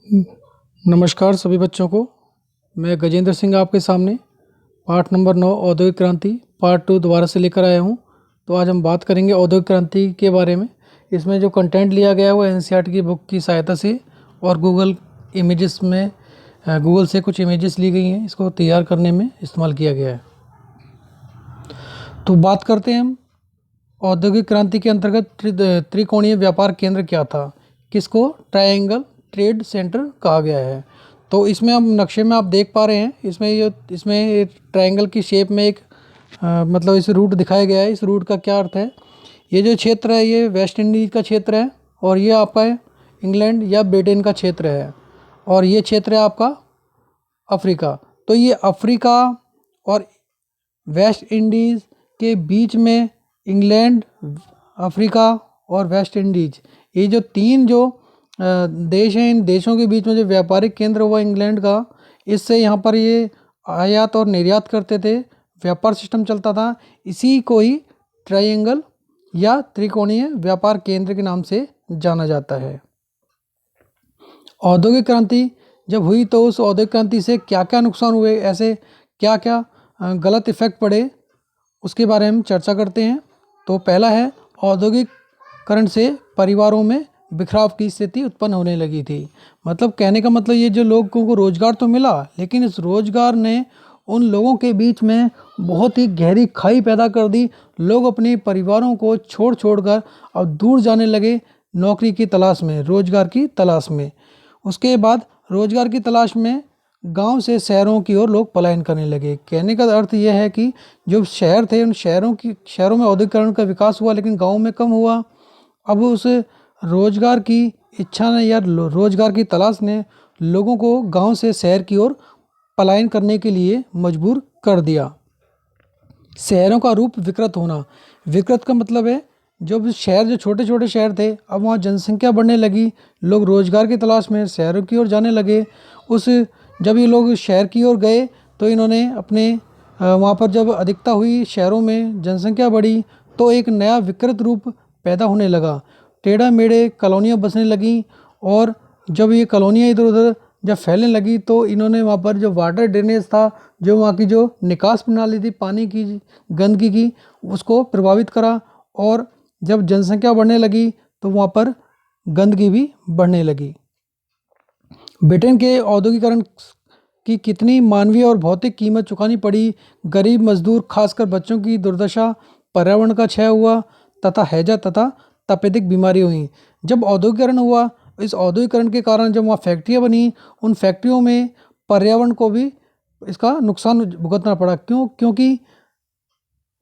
नमस्कार सभी बच्चों को। मैं गजेंद्र सिंह आपके सामने पाठ नंबर 9 औद्योगिक क्रांति पार्ट 2 दोबारा से लेकर आया हूं। तो आज हम बात करेंगे औद्योगिक क्रांति के बारे में। इसमें जो कंटेंट लिया गया है वो एनसीईआरटी की बुक की सहायता से और गूगल से कुछ इमेजेस ली गई हैं, इसको तैयार करने में इस्तेमाल किया गया है। तो बात करते हैं हम औद्योगिक क्रांति के अंतर्गत त्रिकोणीय व्यापार केंद्र क्या था, किसको ट्रायंगल ट्रेड सेंटर कहा गया है। तो इसमें हम नक्शे में आप देख पा रहे हैं, इसमें ट्रायंगल की शेप में एक मतलब इस रूट दिखाया गया है। इस रूट का क्या अर्थ है, ये जो क्षेत्र है ये वेस्ट इंडीज़ का क्षेत्र है और ये आपका इंग्लैंड या ब्रिटेन का क्षेत्र है और ये क्षेत्र है आपका अफ्रीका। तो ये अफ्रीका और वेस्ट इंडीज़ के बीच में इंग्लैंड, अफ्रीका और वेस्ट इंडीज, ये जो तीन देश हैं, इन देशों के बीच में जो व्यापारिक केंद्र हुआ इंग्लैंड का, इससे यहाँ पर ये आयात और निर्यात करते थे, व्यापार सिस्टम चलता था। इसी को ही ट्रायंगल या त्रिकोणीय व्यापार केंद्र के नाम से जाना जाता है। औद्योगिक क्रांति जब हुई तो उस औद्योगिक क्रांति से क्या क्या नुकसान हुए, ऐसे क्या क्या गलत इफेक्ट पड़े, उसके बारे में चर्चा करते हैं। तो पहला है, औद्योगिकरण से परिवारों में बिखराव की स्थिति उत्पन्न होने लगी थी। मतलब कहने का मतलब ये, जो लोगों को रोजगार तो मिला लेकिन इस रोजगार ने उन लोगों के बीच में बहुत ही गहरी खाई पैदा कर दी। लोग अपने परिवारों को छोड़ कर अब दूर जाने लगे नौकरी की तलाश में, रोजगार की तलाश में। उसके बाद रोजगार की तलाश में गांव से शहरों की ओर लोग पलायन करने लगे। कहने का अर्थ यह है कि जो शहर थे, उन शहरों में औद्योगिकरण का विकास हुआ लेकिन गांव में कम हुआ। अब उस रोजगार की इच्छा ने या रोजगार की तलाश ने लोगों को गांव से शहर की ओर पलायन करने के लिए मजबूर कर दिया। शहरों का रूप विकृत होना, विकृत का मतलब है जो छोटे छोटे शहर थे, अब वहाँ जनसंख्या बढ़ने लगी, लोग रोजगार की तलाश में शहरों की ओर जाने लगे। जब ये लोग शहर की ओर गए तो इन्होंने अपने वहाँ पर जब अधिकता हुई, शहरों में जनसंख्या बढ़ी, तो एक नया विकृत रूप पैदा होने लगा। टेढ़ा मेढ़े कॉलोनियाँ बसने लगीं और जब ये कॉलोनियाँ इधर उधर जब फैलने लगी तो इन्होंने वहाँ पर जो वाटर ड्रेनेज था, जो वहाँ की जो निकास प्रणाली थी पानी की, गंदगी की, उसको प्रभावित करा। और जब जनसंख्या बढ़ने लगी तो वहाँ पर गंदगी भी बढ़ने लगी। ब्रिटेन के औद्योगिकरण की कितनी मानवीय और भौतिक कीमत चुकानी पड़ी। गरीब मजदूर, खासकर बच्चों की दुर्दशा, पर्यावरण का क्षय हुआ तथा हैजा तथा तपेदिक बीमारी हुई। जब औद्योगिकरण हुआ, इस औद्योगिकरण के कारण जब वहाँ फैक्ट्रियाँ बनी, उन फैक्ट्रियों में पर्यावरण को भी इसका नुकसान भुगतना पड़ा। क्योंकि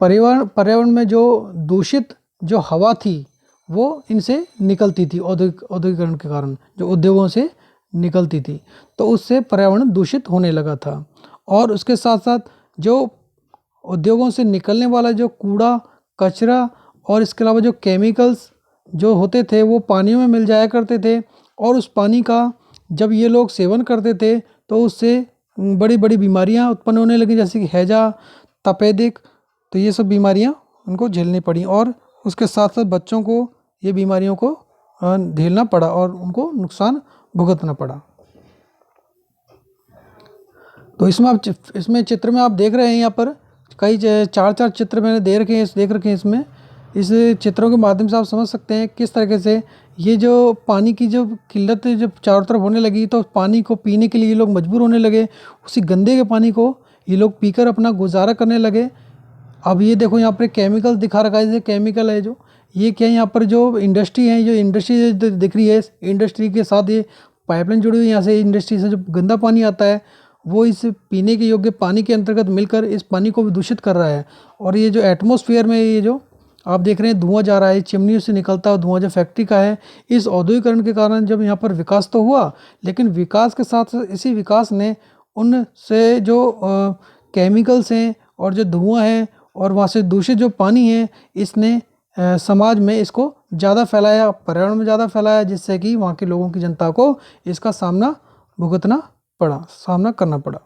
पर्यावरण में जो दूषित जो हवा थी वो इनसे निकलती थी, औद्योगिकरण के कारण जो उद्योगों से निकलती थी, तो उससे पर्यावरण दूषित होने लगा था। और उसके साथ साथ जो उद्योगों से निकलने वाला जो कूड़ा कचरा और इसके अलावा जो केमिकल्स जो होते थे वो पानियों में मिल जाया करते थे, और उस पानी का जब ये लोग सेवन करते थे तो उससे बड़ी बड़ी बीमारियां उत्पन्न होने लगी, जैसे कि हैजा, तपेदिक। तो ये सब बीमारियां उनको झेलनी पड़ी और उसके साथ साथ बच्चों को ये बीमारियों को झेलना पड़ा और उनको नुकसान भुगतना पड़ा। तो इसमें चित्र में आप देख रहे हैं, यहाँ पर कई चार चित्र मैंने देख रखे हैं। इसमें इस चित्रों के माध्यम से आप समझ सकते हैं किस तरीके से ये जो पानी की जो किल्लत जब चारों तरफ होने लगी तो पानी को पीने के लिए ये लोग मजबूर होने लगे। उसी गंदे के पानी को ये लोग पीकर अपना गुजारा करने लगे। अब ये देखो यहाँ पर केमिकल दिखा रखा है, जैसे केमिकल है जो ये क्या है, यहाँ पर जो इंडस्ट्री है, जो इंडस्ट्री दिख रही है, इस इंडस्ट्री के साथ ये पाइपलाइन जुड़ी हुई है। यहाँ से इंडस्ट्री से जो गंदा पानी आता है वो इस पीने के योग्य पानी के अंतर्गत मिलकर इस पानी को भी दूषित कर रहा है। और ये जो एटमॉस्फेयर में ये जो आप देख रहे हैं धुआं जा रहा है, चिमनियों से निकलता है धुआं जो फैक्ट्री का है। इस औद्योगिकरण के कारण जब यहाँ पर विकास तो हुआ, लेकिन विकास के साथ साथ इसी विकास ने उनसे जो केमिकल्स हैं और जो धुआं है और वहाँ से दूषित जो पानी है, इसने समाज में इसको ज़्यादा फैलाया, पर्यावरण में ज़्यादा फैलाया, जिससे कि वहाँ के लोगों की जनता को इसका सामना करना पड़ा।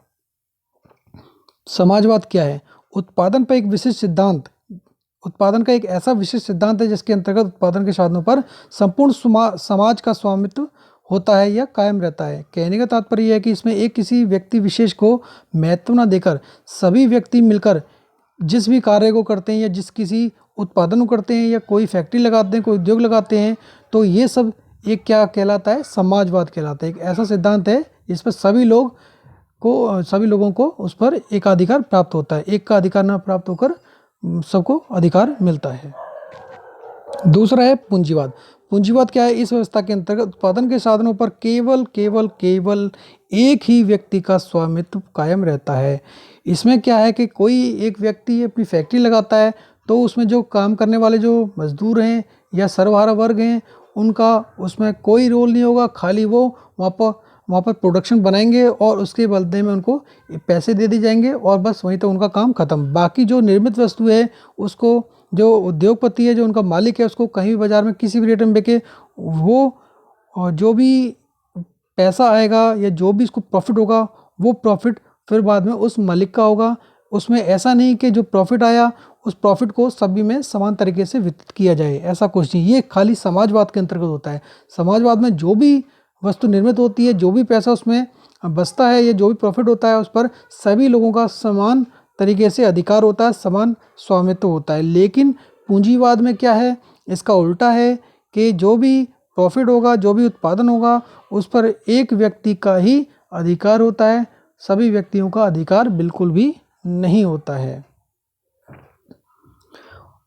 समाजवाद क्या है? उत्पादन का एक ऐसा विशिष्ट सिद्धांत है जिसके अंतर्गत उत्पादन के साधनों पर संपूर्ण समाज का स्वामित्व होता है या कायम रहता है। कहने का तात्पर्य यह है कि इसमें एक किसी व्यक्ति विशेष को महत्व न देकर सभी व्यक्ति मिलकर जिस भी कार्य को करते हैं या जिस किसी उत्पादन को करते हैं या कोई फैक्ट्री लगाते हैं, कोई उद्योग लगाते हैं, तो ये सब एक क्या कहलाता है, समाजवाद कहलाता है। एक ऐसा सिद्धांत है जिस पर सभी लोगों को उस पर एकाधिकार प्राप्त होता है। एक का अधिकार न प्राप्त होकर सबको अधिकार मिलता है। दूसरा है पूंजीवाद। पूंजीवाद क्या है? इस व्यवस्था के अंतर्गत उत्पादन के साधनों पर केवल केवल केवल एक ही व्यक्ति का स्वामित्व कायम रहता है। इसमें क्या है कि कोई एक व्यक्ति अपनी फैक्ट्री लगाता है तो उसमें जो काम करने वाले जो मजदूर हैं या सर्वहारा वर्ग हैं, उनका उसमें कोई रोल नहीं होगा। खाली वो वहाँ पर प्रोडक्शन बनाएंगे और उसके बदले में उनको पैसे दे दिए जाएंगे और बस वहीं तक उनका काम खत्म। बाकी जो निर्मित वस्तु है उसको जो उद्योगपति है, जो उनका मालिक है, उसको कहीं भी बाजार में किसी भी रेट में बेचे, वो और जो भी पैसा आएगा या जो भी इसको प्रॉफिट होगा, वो प्रॉफिट फिर बाद में उस मालिक का होगा। उसमें ऐसा नहीं कि जो प्रॉफिट आया उस प्रॉफिट को सभी में समान तरीके से वितरित किया जाए, ऐसा कुछ नहीं। ये खाली समाजवाद के अंतर्गत होता है। समाजवाद में जो भी वस्तु निर्मित होती है, जो भी पैसा उसमें बचता है या जो भी प्रॉफिट होता है, उस पर सभी लोगों का समान तरीके से अधिकार होता है, समान स्वामित्व होता है। लेकिन पूंजीवाद में क्या है, इसका उल्टा है कि जो भी प्रॉफिट होगा, जो भी उत्पादन होगा, उस पर एक व्यक्ति का ही अधिकार होता है, सभी व्यक्तियों का अधिकार बिल्कुल भी नहीं होता है।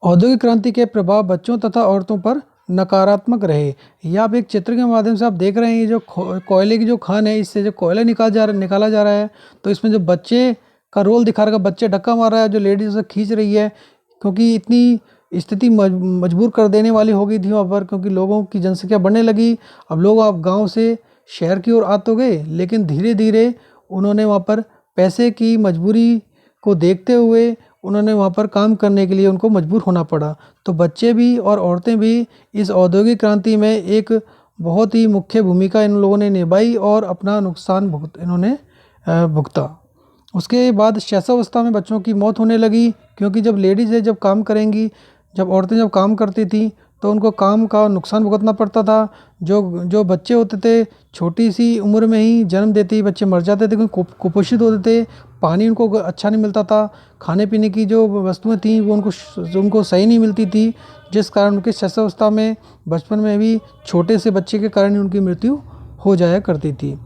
औद्योगिक क्रांति के प्रभाव बच्चों तथा औरतों पर नकारात्मक रहे। यह आप एक चित्र के माध्यम से आप देख रहे हैं, ये जो कोयले की जो खान है, इससे जो कोयला निकाला जा रहा है, तो इसमें जो बच्चे का रोल दिखा रहा है, बच्चे धक्का मार रहा है, जो लेडीज उसे खींच रही है, क्योंकि इतनी स्थिति मजबूर कर देने वाली हो गई थी वहाँ पर, क्योंकि लोगों की जनसंख्या बढ़ने लगी। अब लोग आप गाँव से शहर की ओर आ तो गए, लेकिन धीरे धीरे उन्होंने वहाँ पर पैसे की मजबूरी को देखते हुए उन्होंने वहाँ पर काम करने के लिए उनको मजबूर होना पड़ा। तो बच्चे भी और औरतें भी इस औद्योगिक क्रांति में एक बहुत ही मुख्य भूमिका इन लोगों ने निभाई और अपना नुकसान इन्होंने भुगता। उसके बाद शैशवावस्था में बच्चों की मौत होने लगी, क्योंकि जब लेडीज़ जब काम करेंगी, जब औरतें जब काम करती थी, तो उनको काम का नुकसान भुगतना पड़ता था। जो बच्चे होते थे, छोटी सी उम्र में ही जन्म देते ही बच्चे मर जाते थे, क्योंकि कुपोषित होते थे, पानी उनको अच्छा नहीं मिलता था, खाने पीने की जो वस्तुएं थी वो उनको सही नहीं मिलती थी, जिस कारण उनके शैशवावस्था में बचपन में भी छोटे से बच्चे के कारण ही उनकी मृत्यु हो जाया करती थी।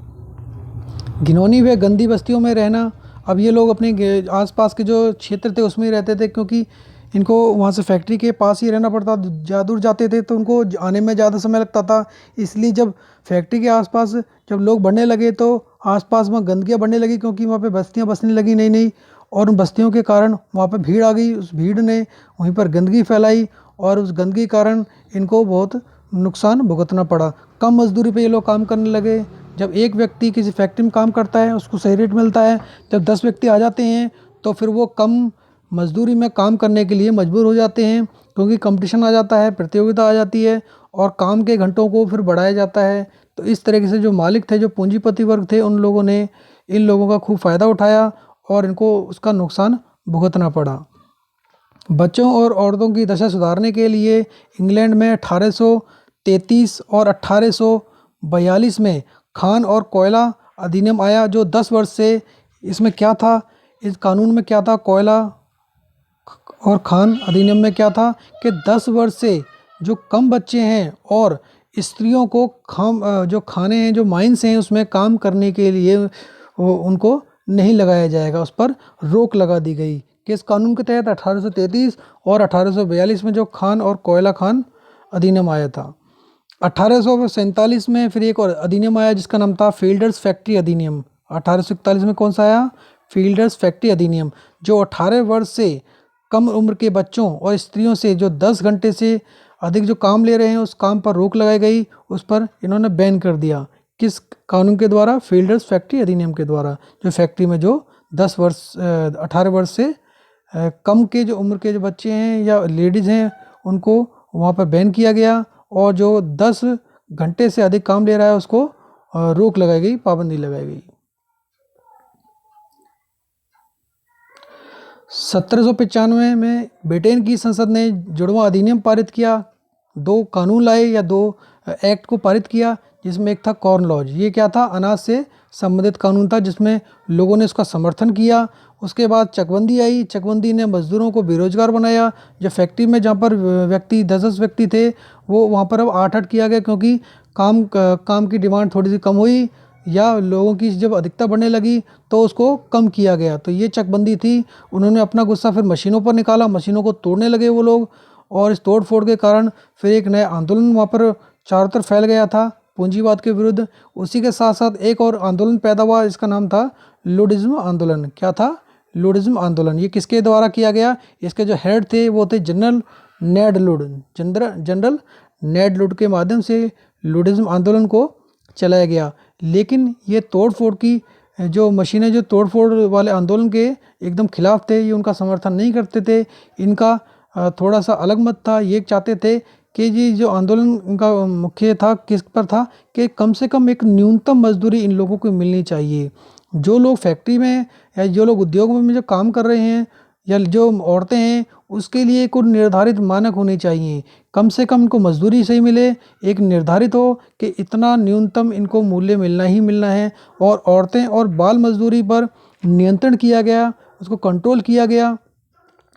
घिनौनी व गंदी बस्तियों में रहना। अब ये लोग अपने आसपास के जो क्षेत्र थे उसमें ही रहते थे, क्योंकि इनको वहाँ से फैक्ट्री के पास ही रहना पड़ता, ज़्यादा दूर जाते थे तो उनको आने में ज़्यादा समय लगता था। इसलिए जब फैक्ट्री के आसपास जब लोग बढ़ने लगे तो आसपास में गंदगियाँ बढ़ने लगी, क्योंकि वहाँ पे बस्तियाँ बसने लगी नई नई, और उन बस्तियों के कारण वहाँ पे भीड़ आ गई। उस भीड़ ने वहीं पर गंदगी फैलाई और उस गंदगी के कारण इनको बहुत नुकसान भुगतना पड़ा। कम मजदूरी पे ये लोग काम करने लगे। जब एक व्यक्ति किसी फैक्ट्री में काम करता है उसको सही रेट मिलता है, जब 10 व्यक्ति आ जाते हैं तो फिर वो कम मजदूरी में काम करने के लिए मजबूर हो जाते हैं, क्योंकि कंपटीशन आ जाता है, प्रतियोगिता आ जाती है और काम के घंटों को फिर बढ़ाया जाता है। तो इस तरीके से जो मालिक थे, जो पूंजीपति वर्ग थे, उन लोगों ने इन लोगों का खूब फ़ायदा उठाया और इनको उसका नुकसान भुगतना पड़ा। बच्चों और औरतों की दशा सुधारने के लिए इंग्लैंड में 1833 और 1842 में खान और कोयला अधिनियम आया, जो 10 वर्ष से, इसमें क्या था, इस कानून में क्या था, कोयला और खान अधिनियम में क्या था कि 10 वर्ष से जो कम बच्चे हैं और स्त्रियों को जो खाने हैं, जो माइंस हैं, उसमें काम करने के लिए उनको नहीं लगाया जाएगा, उस पर रोक लगा दी गई। कि इस कानून के तहत 1833 और 1842 में जो खान और कोयला खान अधिनियम आया था। 1847 में फिर एक और अधिनियम आया जिसका नाम था फील्डर्स फैक्ट्री अधिनियम। 1841 में कौन सा आया? फील्डर्स फैक्ट्री अधिनियम, जो 18 वर्ष से कम उम्र के बच्चों और स्त्रियों से जो 10 घंटे से अधिक जो काम ले रहे हैं उस काम पर रोक लगाई गई, उस पर इन्होंने बैन कर दिया। किस कानून के द्वारा? फील्डर्स फैक्ट्री अधिनियम के द्वारा। जो फैक्ट्री में जो 18 वर्ष से कम के जो उम्र के जो बच्चे हैं या लेडीज़ हैं उनको वहाँ पर बैन किया गया, और जो 10 घंटे से अधिक काम ले रहा है उसको रोक लगाई गई, पाबंदी लगाई गई। 1795 में ब्रिटेन की संसद ने जुड़वां अधिनियम पारित किया। 2 कानून लाए या 2 एक्ट को पारित किया, जिसमें एक था कॉर्न लॉज। ये क्या था? अनाज से संबंधित कानून था, जिसमें लोगों ने उसका समर्थन किया। उसके बाद चकबंदी आई। चकबंदी ने मजदूरों को बेरोजगार बनाया। जो फैक्ट्री में जहाँ पर व्यक्ति 10-10 व्यक्ति थे, वो वहाँ पर अब 8-8 किया गया, क्योंकि काम की डिमांड थोड़ी सी कम हुई या लोगों की जब अधिकता बढ़ने लगी तो उसको कम किया गया। तो ये चकबंदी थी। उन्होंने अपना गुस्सा फिर मशीनों पर निकाला, मशीनों को तोड़ने लगे वो लोग, और इस तोड़ फोड़ के कारण फिर एक नया आंदोलन वहाँ पर चारों तरफ फैल गया था पूंजीवाद के विरुद्ध। उसी के साथ साथ एक और आंदोलन पैदा हुआ, इसका नाम था लुडिज्म आंदोलन। क्या था? लुडिज्म आंदोलन। ये किसके द्वारा किया गया? इसके जो हेड थे वो थे जनरल नेड लुड। जनरल नेड लुड के माध्यम से लुडिज्म आंदोलन को चलाया गया। लेकिन ये तोड़ फोड़ की जो मशीनें, जो तोड़ फोड़ वाले आंदोलन के एकदम खिलाफ थे, ये उनका समर्थन नहीं करते थे। इनका थोड़ा सा अलग मत था। ये चाहते थे कि ये जो आंदोलन उनका मुख्य था किस पर था कि कम से कम एक न्यूनतम मजदूरी इन लोगों को मिलनी चाहिए। जो लोग फैक्ट्री में या जो लोग उद्योग में जो काम कर रहे हैं या जो औरतें हैं, उसके लिए कुछ निर्धारित मानक होने चाहिए। कम से कम इनको मजदूरी सही मिले, एक निर्धारित हो कि इतना न्यूनतम इनको मूल्य मिलना ही मिलना है। और औरतें और बाल मजदूरी पर नियंत्रण किया गया, उसको कंट्रोल किया गया,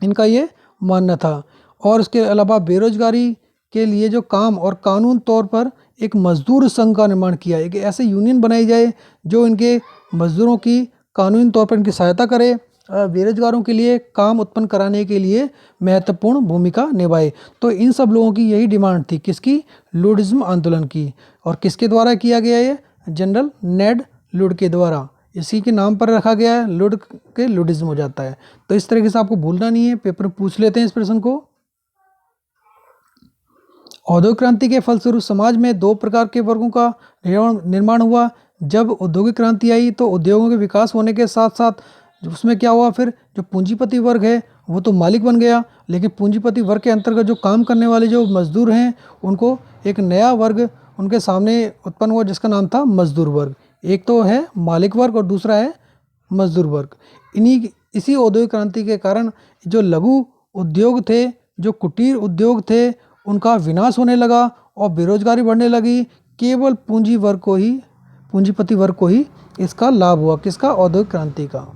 इनका ये मानना था। और इसके अलावा बेरोजगारी के लिए जो काम और कानून तौर पर एक मजदूर संघ का निर्माण किया, एक ऐसे यूनियन बनाई जाए जो इनके मजदूरों की कानूनी तौर पर इनकी सहायता करे, बेरोजगारों के लिए काम उत्पन्न कराने के लिए महत्वपूर्ण भूमिका निभाए। तो इन सब लोगों की यही डिमांड थी, किसकी? लुडिज्म आंदोलन की। और किसके द्वारा किया गया? ये जनरल नेड लुड के द्वारा। इसी के नाम पर रखा गया है, लुड के लुडिज्म हो जाता है। तो इस तरीके से आपको भूलना नहीं है, पेपर में पूछ लेते हैं इस प्रश्न को। औद्योगिक क्रांति के फलस्वरूप समाज में दो प्रकार के वर्गों का निर्माण हुआ। जब औद्योगिक क्रांति आई तो उद्योगों के विकास होने के साथ साथ उसमें क्या हुआ, फिर जो पूंजीपति वर्ग है वो तो मालिक बन गया, लेकिन पूंजीपति वर्ग के अंतर्गत जो काम करने वाले जो मजदूर हैं, उनको एक नया वर्ग उनके सामने उत्पन्न हुआ, जिसका नाम था मजदूर वर्ग। एक तो है मालिक वर्ग और दूसरा है मजदूर वर्ग। इसी औद्योगिक क्रांति के कारण जो लघु उद्योग थे, जो कुटीर उद्योग थे, उनका विनाश होने लगा और बेरोजगारी बढ़ने लगी। केवल पूंजीपति वर्ग को ही इसका लाभ हुआ। किसका? औद्योगिक क्रांति का।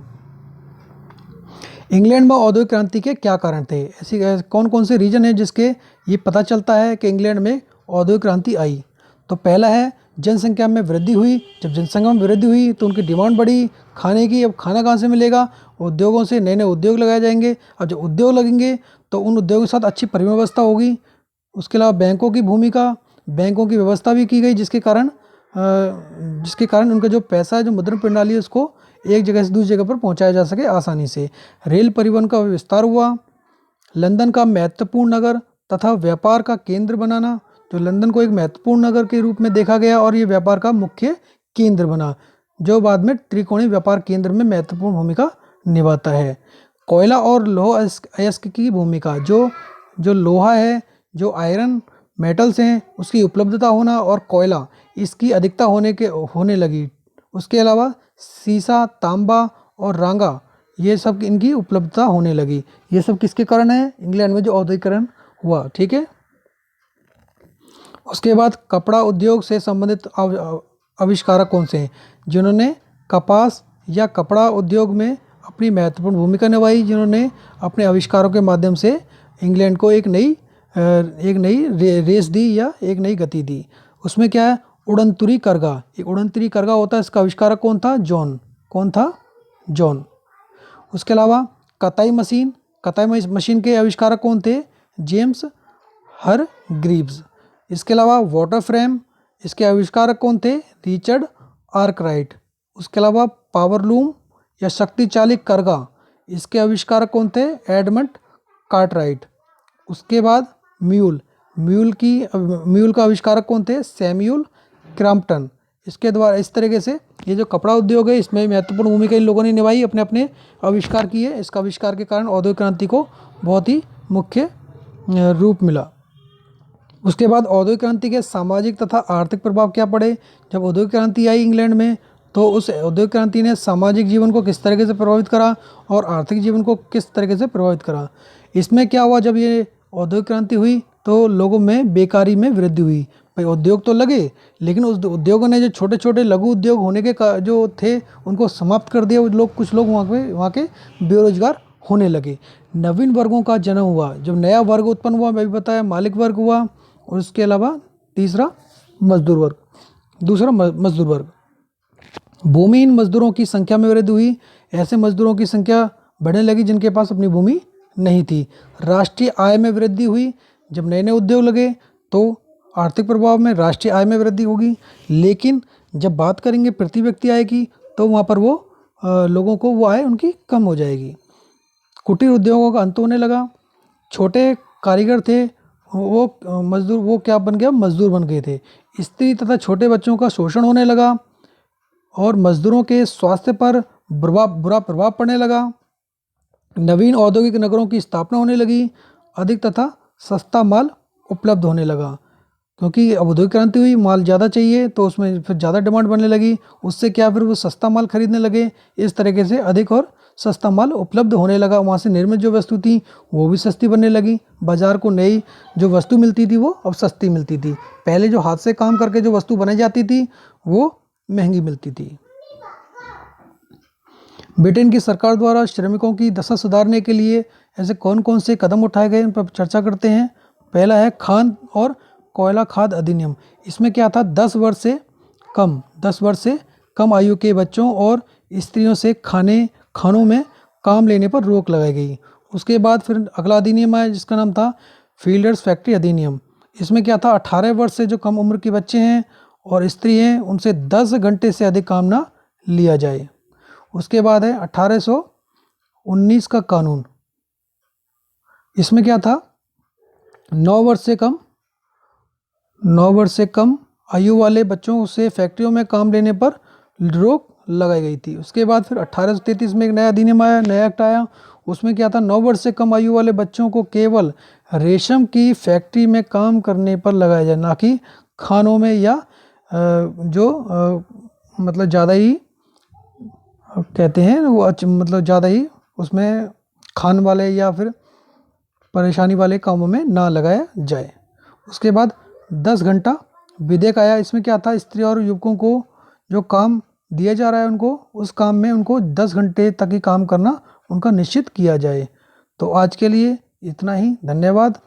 इंग्लैंड में औद्योगिक क्रांति के क्या कारण थे? ऐसी कौन कौन से रीजन है जिसके ये पता चलता है कि इंग्लैंड में औद्योगिक क्रांति आई? तो पहला है जनसंख्या में वृद्धि हुई। जब जनसंख्या में वृद्धि हुई तो उनकी डिमांड बढ़ी खाने की। अब खाना कहाँ से मिलेगा? उद्योगों से नए नए उद्योग लगाए जाएंगे। अब जब उद्योग लगेंगे तो उन उद्योगों के साथ अच्छी परिवहन व्यवस्था होगी। उसके अलावा बैंकों की भूमिका, बैंकों की व्यवस्था भी की गई, जिसके कारण उनका जो पैसा है, जो मुद्रण प्रणाली है, उसको एक जगह से दूसरी जगह पर पहुंचाया जा सके आसानी से। रेल परिवहन का विस्तार हुआ। लंदन का महत्वपूर्ण नगर तथा व्यापार का केंद्र बनाना, जो लंदन को एक महत्वपूर्ण नगर के रूप में देखा गया और ये व्यापार का मुख्य केंद्र बना, जो बाद में त्रिकोणीय व्यापार केंद्र में महत्वपूर्ण भूमिका निभाता है। कोयला और लौह अयस्क की भूमिका, जो लोहा है, जो आयरन मेटल्स हैं, उसकी उपलब्धता होना और कोयला इसकी अधिकता होने लगी। उसके अलावा सीसा, तांबा और रांगा, ये सब इनकी उपलब्धता होने लगी। ये सब किसके कारण है? इंग्लैंड में जो औद्योगिकरण हुआ। ठीक है। उसके बाद कपड़ा उद्योग से संबंधित आविष्कारक कौन से हैं? जिन्होंने कपास या कपड़ा उद्योग में अपनी महत्वपूर्ण भूमिका निभाई, जिन्होंने अपने आविष्कारों के माध्यम से इंग्लैंड को एक नई रेस दी या एक नई गति दी। उसमें क्या है? उड़नतुरी करगा। एक उड़नतुरी करगा होता है, इसका आविष्कारक कौन था? कौन था? जॉन। उसके अलावा कताई मशीन के आविष्कारक कौन थे? James Hargreaves. इसके अलावा वाटर फ्रेम, इसके आविष्कारक कौन थे? Richard Arkwright. उसके अलावा पावरलूम या शक्ति चालित करगा, इसके आविष्कारक कौन थे? Edmund Cartwright. उसके बाद म्यूल का आविष्कारक कौन थे? Samuel Crompton. इसके द्वारा इस तरीके से ये जो कपड़ा उद्योग है, इसमें महत्वपूर्ण भूमिका इन लोगों ने निभाई, अपने अपने आविष्कार किए। इसका आविष्कार के कारण औद्योगिक क्रांति को बहुत ही मुख्य रूप मिला। उसके बाद औद्योगिक क्रांति के सामाजिक तथा आर्थिक प्रभाव क्या पड़े? जब औद्योगिक क्रांति आई इंग्लैंड में तो उस औद्योगिक क्रांति ने सामाजिक जीवन को किस तरीके से प्रभावित करा और आर्थिक जीवन को किस तरीके से प्रभावित करा। इसमें क्या हुआ, जब ये औद्योगिक क्रांति हुई तो लोगों में बेकारी में वृद्धि हुई। भाई उद्योग तो लगे, लेकिन उस उद्योगों ने जो छोटे छोटे लघु उद्योग होने के जो थे उनको समाप्त कर दिया। वो लोग, कुछ लोग वहाँ के बेरोजगार होने लगे। नवीन वर्गों का जन्म हुआ, जब नया वर्ग उत्पन्न हुआ, मैं भी बताया मालिक वर्ग हुआ, और उसके अलावा तीसरा मजदूर वर्ग, दूसरा मजदूर वर्ग। भूमिहीन मजदूरों की संख्या में वृद्धि हुई, ऐसे मजदूरों की संख्या बढ़ने लगी जिनके पास अपनी भूमि नहीं थी। राष्ट्रीय आय में वृद्धि हुई, जब नए नए उद्योग लगे तो आर्थिक प्रभाव में राष्ट्रीय आय में वृद्धि होगी। लेकिन जब बात करेंगे प्रति व्यक्ति आय की, तो वहाँ पर वो लोगों को वो आय उनकी कम हो जाएगी। कुटीर उद्योगों का अंत होने लगा, छोटे कारीगर थे वो मजदूर, वो क्या बन गया, मजदूर बन गए थे। स्त्री तथा छोटे बच्चों का शोषण होने लगा, और मजदूरों के स्वास्थ्य पर बुरा प्रभाव पड़ने लगा। नवीन औद्योगिक नगरों की स्थापना होने लगी, अधिक तथा सस्ता माल उपलब्ध होने लगा, क्योंकि अब औद्योगिक क्रांति हुई, माल ज़्यादा चाहिए तो उसमें फिर ज़्यादा डिमांड बनने लगी, उससे क्या फिर वो सस्ता माल खरीदने लगे। इस तरीके से अधिक और सस्ता माल उपलब्ध होने लगा। वहाँ से निर्मित जो वस्तु थी वो भी सस्ती बनने लगी। बाजार को नई जो वस्तु मिलती थी वो अब सस्ती मिलती थी। पहले जो हाथ से काम करके जो वस्तु बनाई जाती थी वो महंगी मिलती थी। ब्रिटेन की सरकार द्वारा श्रमिकों की दशा सुधारने के लिए ऐसे कौन कौन से कदम उठाए गए, इन पर चर्चा करते हैं। पहला है खान और कोयला खाद अधिनियम। इसमें क्या था, 10 वर्ष से कम आयु के बच्चों और स्त्रियों से खानों में काम लेने पर रोक लगाई गई। उसके बाद फिर अगला अधिनियम आया जिसका नाम था फील्डर्स फैक्ट्री अधिनियम। इसमें क्या था, 18 वर्ष से जो कम उम्र के बच्चे हैं और स्त्री हैं उनसे 10 घंटे से अधिक काम ना लिया जाए। उसके बाद है 1819 का कानून। इसमें क्या था, 9 वर्ष से कम आयु वाले बच्चों से फैक्ट्रियों में काम लेने पर रोक लगाई गई थी। उसके बाद फिर 1833 में एक नया अधिनियम आया, नया एक्ट आया। उसमें क्या था, 9 वर्ष से कम आयु वाले बच्चों को केवल रेशम की फैक्ट्री में काम करने पर लगाया जाए, ना कि खानों में या मतलब ज़्यादा ही कहते हैं वो मतलब ज़्यादा ही उसमें खान वाले या फिर परेशानी वाले कामों में ना लगाया जाए। उसके बाद 10 घंटा विधेयक आया। इसमें क्या था, स्त्री और युवकों को जो काम दिया जा रहा है उनको उस काम में उनको 10 घंटे तक ही काम करना उनका निश्चित किया जाए। तो आज के लिए इतना ही, धन्यवाद।